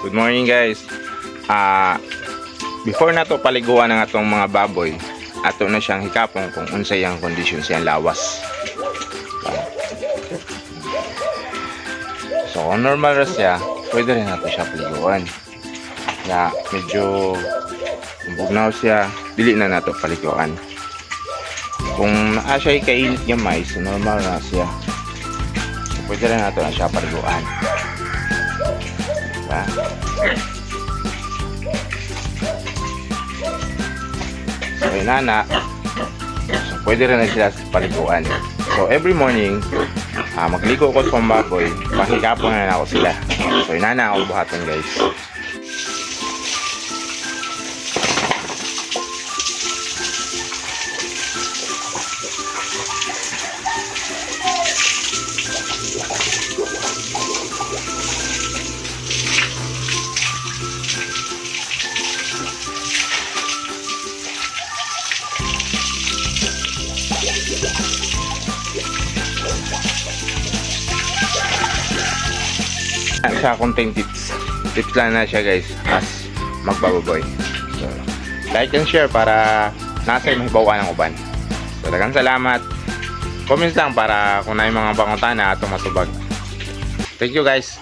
Good morning guys. Before na to paliguan ng atong mga baboy, ato na siyang hikapon kung unsay ang kondisyon siyang lawas. So kung normal ra siya, pwede rin nato siya paliguan. Na medyo bugnaw siya, dili na nato paliguan. Kung naa siya kainit gamay, so normal na siya. So, pwede rin nato na siya paliguan. Diba? So inana, so pwede rin na sila paliguan. So every morning, magligo ko sa baboy, pakikapon na ako sila. So inana ako buhaton guys. Sa content tips lang na siya guys as magbababoy. So like and share para nasa mahibawan ng uban. So daghang salamat, comments lang para kung na yung mga bangutana atong matubag. Thank you guys.